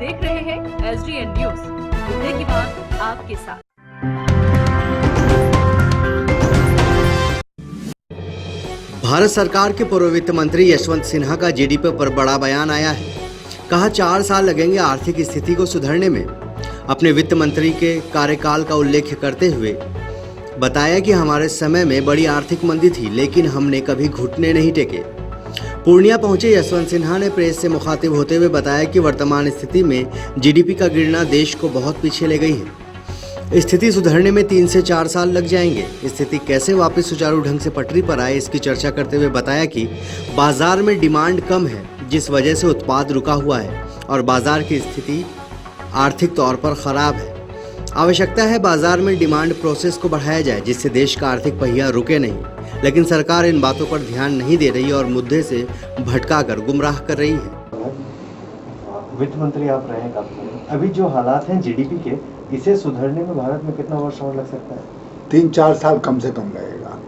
देख रहे हैं SDN न्यूज, मुद्दे की बात आपके साथ। भारत सरकार के पूर्व वित्त मंत्री यशवंत सिन्हा का जीडीपी पर बड़ा बयान आया है। कहा 4 साल लगेंगे आर्थिक स्थिति को सुधारने में। अपने वित्त मंत्री के कार्यकाल का उल्लेख करते हुए बताया कि हमारे समय में बड़ी आर्थिक मंदी थी, लेकिन हमने कभी घुटने नहीं टेके। पूर्णिया पहुंचे यशवंत सिन्हा ने प्रेस से मुखातिब होते हुए बताया कि वर्तमान स्थिति में जीडीपी का गिरना देश को बहुत पीछे ले गई है। स्थिति सुधरने में 3 से 4 साल लग जाएंगे। स्थिति कैसे वापस सुचारू ढंग से पटरी पर आए, इसकी चर्चा करते हुए बताया कि बाजार में डिमांड कम है, जिस वजह से उत्पाद रुका हुआ है और बाजार की स्थिति आर्थिक तौर पर खराब है। आवश्यकता है बाजार में डिमांड प्रोसेस को बढ़ाया जाए, जिससे देश का आर्थिक पहिया रुके नहीं। लेकिन सरकार इन बातों पर ध्यान नहीं दे रही और मुद्दे से भटकाकर गुमराह कर रही है। वित्त मंत्री आप रहे काफी, अभी जो हालात हैं जीडीपी के, इसे सुधरने में भारत में कितना वर्ष और लग सकता है? 3-4 साल कम से कम लगेगा।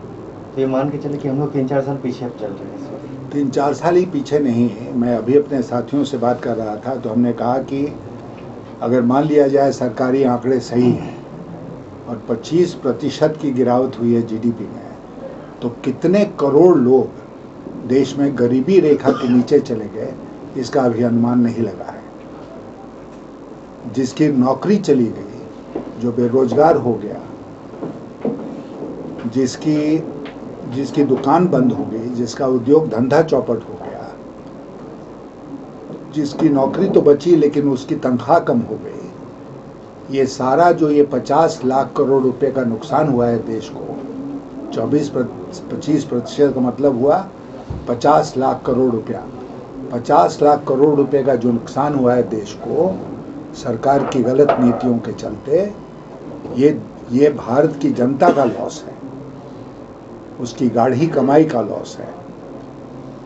तो ये मान के चले कि हम लोग 3-4 साल पीछे चल रहे हैं। 3-4 साल ही पीछे नहीं है। मैं अभी अपने साथियों से बात कर रहा था तो हमने कहा कि अगर मान लिया जाए सरकारी आंकड़े सही हैं और 25% की गिरावट हुई है जीडीपी में, तो कितने करोड़ लोग देश में गरीबी रेखा के नीचे चले गए, इसका अभी अनुमान नहीं लगा है। जिसकी नौकरी चली गई, जो बेरोजगार हो गया, जिसकी दुकान बंद हो गई, जिसका उद्योग धंधा चौपट हो गया, जिसकी नौकरी तो बची लेकिन उसकी तनख्वाह कम हो गई, ये सारा जो ये 50 लाख करोड़ रुपए का नुकसान हुआ है देश को, 25% का मतलब हुआ 50 लाख करोड़ रुपया। 50 लाख करोड़ रुपए का जो नुकसान हुआ है देश को सरकार की गलत नीतियों के चलते, ये भारत की जनता का लॉस है, उसकी गाढ़ी कमाई का लॉस है।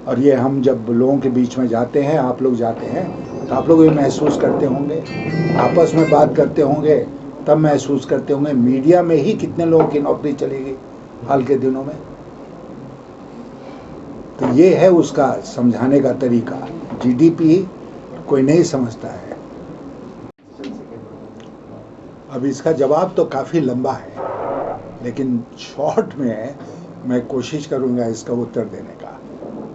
और ये हम जब लोगों के बीच में जाते हैं, आप लोग जाते हैं, तो आप लोग ये महसूस करते होंगे, आपस में बात करते होंगे तब महसूस करते होंगे, मीडिया में ही कितने लोगों की नौकरी चलेगी हाल के दिनों में। तो ये है उसका समझाने का तरीका। जीडीपी कोई नहीं समझता है। अब इसका जवाब तो काफ़ी लंबा है, लेकिन शॉर्ट में मैं कोशिश करूंगा इसका उत्तर देने का।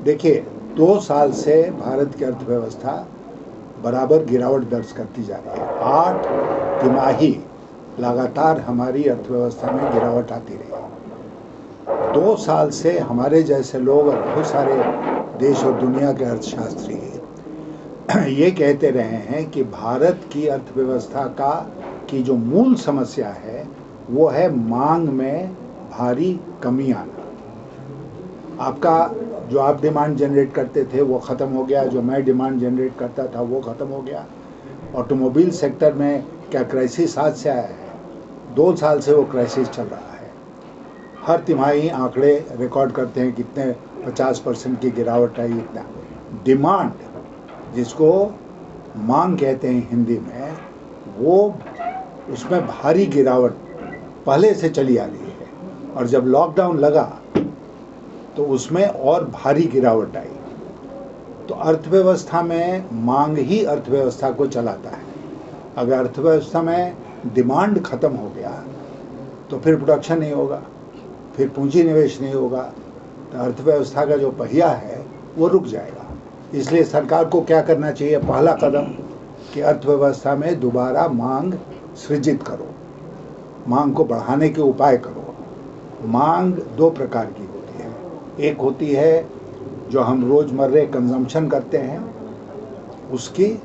देखिए, 2 साल से भारत की अर्थव्यवस्था बराबर गिरावट दर्ज करती जा रही है। 8 तिमाही लगातार हमारी अर्थव्यवस्था में गिरावट आती रही। 2 साल से हमारे जैसे लोग और बहुत सारे देश और दुनिया के अर्थशास्त्री ये कहते रहे हैं कि भारत की अर्थव्यवस्था की जो मूल समस्या है वो है मांग में भारी कमी आना। आपका जो आप डिमांड जनरेट करते थे वो ख़त्म हो गया, जो मैं डिमांड जनरेट करता था वो ख़त्म हो गया। ऑटोमोबाइल सेक्टर में क्या क्राइसिस आज से आया है? 2 साल से वो क्राइसिस चल रहा है। हर तिमाही आंकड़े रिकॉर्ड करते हैं कितने 50% की गिरावट आई, इतना। डिमांड, जिसको मांग कहते हैं हिंदी में, वो उसमें भारी गिरावट पहले से चली आ रही है और जब लॉकडाउन लगा तो उसमें और भारी गिरावट आई। तो अर्थव्यवस्था में मांग ही अर्थव्यवस्था को चलाता है। अगर अर्थव्यवस्था में डिमांड खत्म हो गया तो फिर प्रोडक्शन नहीं होगा, फिर पूंजी निवेश नहीं होगा, तो अर्थव्यवस्था का जो पहिया है वो रुक जाएगा। इसलिए सरकार को क्या करना चाहिए? पहला कदम कि अर्थव्यवस्था में दोबारा मांग सृजित करो, मांग को बढ़ाने के उपाय करो। मांग 2 प्रकार की होती है। एक होती है जो हम रोज़मर्रा कंजम्पशन करते हैं उसकी,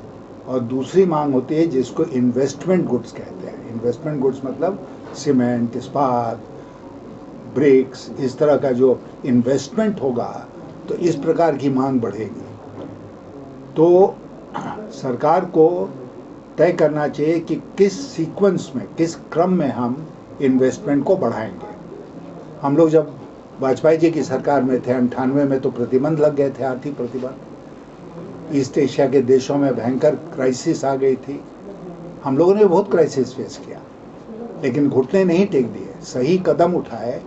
और दूसरी मांग होती है जिसको इन्वेस्टमेंट गुड्स कहते हैं। इन्वेस्टमेंट गुड्स मतलब सीमेंट, इस्पात, ब्रिक्स, इस तरह का जो इन्वेस्टमेंट होगा तो इस प्रकार की मांग बढ़ेगी। तो सरकार को तय करना चाहिए कि किस सीक्वेंस में, किस क्रम में हम इन्वेस्टमेंट को बढ़ाएंगे। हम लोग जब वाजपेयी जी की सरकार में थे 98 में, तो प्रतिबंध लग गए थे, आर्थिक प्रतिबंध। ईस्ट एशिया के देशों में भयंकर क्राइसिस आ गई थी। हम लोगों ने बहुत क्राइसिस फेस किया, लेकिन घुटने नहीं टेक दिए, सही कदम उठाए।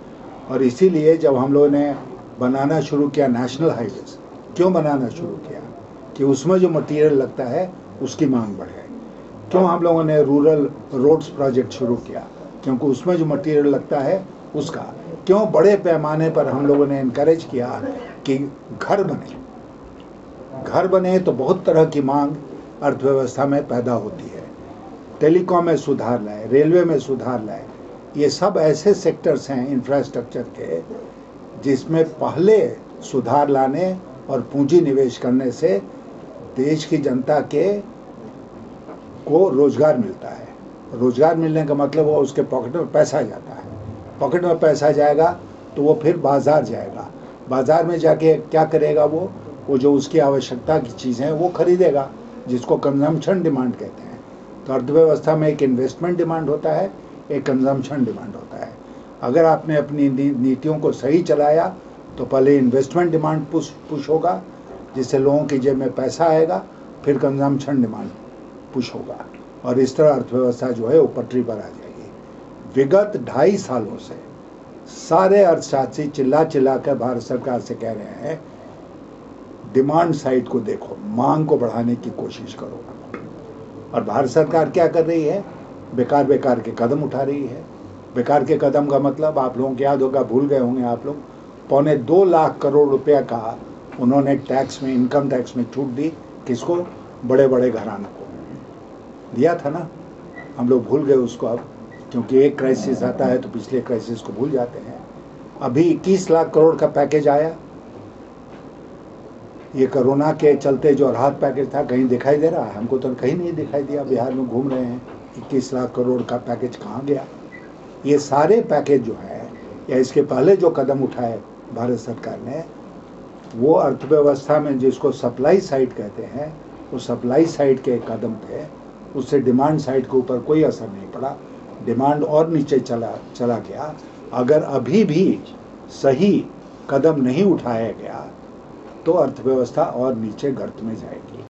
और इसीलिए जब हम लोगों ने बनाना शुरू किया नेशनल हाईवेज, क्यों बनाना शुरू किया? कि उसमें जो मटेरियल लगता है उसकी मांग बढ़े। क्यों हम लोगों ने रूरल रोड्स प्रोजेक्ट शुरू किया? क्योंकि उसमें जो मटेरियल लगता है उसका। क्यों बड़े पैमाने पर हम लोगों ने इनकरेज किया कि घर बने तो बहुत तरह की मांग अर्थव्यवस्था में पैदा होती है। टेलीकॉम में सुधार लाए, रेलवे में सुधार लाए, ये सब ऐसे सेक्टर्स हैं इंफ्रास्ट्रक्चर के जिसमें पहले सुधार लाने और पूंजी निवेश करने से देश की जनता को रोजगार मिलता है। रोजगार मिलने का मतलब वो उसके पॉकेट में पैसा जाता है। पॉकेट में पैसा जाएगा तो वो फिर बाजार जाएगा। बाजार में जाके क्या करेगा? वो जो उसकी आवश्यकता की चीज़ें हैं वो खरीदेगा, जिसको कंजम्पशन डिमांड कहते हैं। तो अर्थव्यवस्था में एक इन्वेस्टमेंट डिमांड होता है, एक कंजम्पशन डिमांड होता है। अगर आपने अपनी नीतियों को सही चलाया तो पहले इन्वेस्टमेंट डिमांड पुश होगा, जिससे लोगों की जेब में पैसा आएगा, फिर कंजम्पशन डिमांड पुश होगा, और इस तरह अर्थव्यवस्था जो है वो पटरी पर आ जाएगी। विगत 2.5 सालों से सारे अर्थशास्त्री चिल्ला कर भारत सरकार से कह रहे हैं डिमांड साइड को देखो, मांग को बढ़ाने की कोशिश करो। और भारत सरकार क्या कर रही है? बेकार के कदम उठा रही है। बेकार के कदम का मतलब आप लोगों को याद होगा, भूल गए होंगे आप लोग, 2.25 लाख करोड़ रुपया का उन्होंने टैक्स में, इनकम टैक्स में छूट दी। किसको? बड़े घरानों को दिया था ना। हम लोग भूल गए उसको अब, क्योंकि एक क्राइसिस आता है तो पिछले क्राइसिस को भूल जाते हैं। अभी 21 लाख करोड़ का पैकेज आया। ये कोरोना के चलते जो राहत पैकेज था, कहीं दिखाई दे रहा है? हमको तो कहीं नहीं दिखाई दिया। बिहार में घूम रहे हैं, 21 लाख करोड़ का पैकेज कहाँ गया? ये सारे पैकेज जो है या इसके पहले जो कदम उठाए भारत सरकार ने, वो अर्थव्यवस्था में जिसको सप्लाई साइड कहते हैं, वो सप्लाई साइड के कदम थे। उससे डिमांड साइड के ऊपर कोई असर नहीं पड़ा। डिमांड और नीचे चला गया। अगर अभी भी सही कदम नहीं उठाया गया तो अर्थव्यवस्था और नीचे गर्त में जाएगी।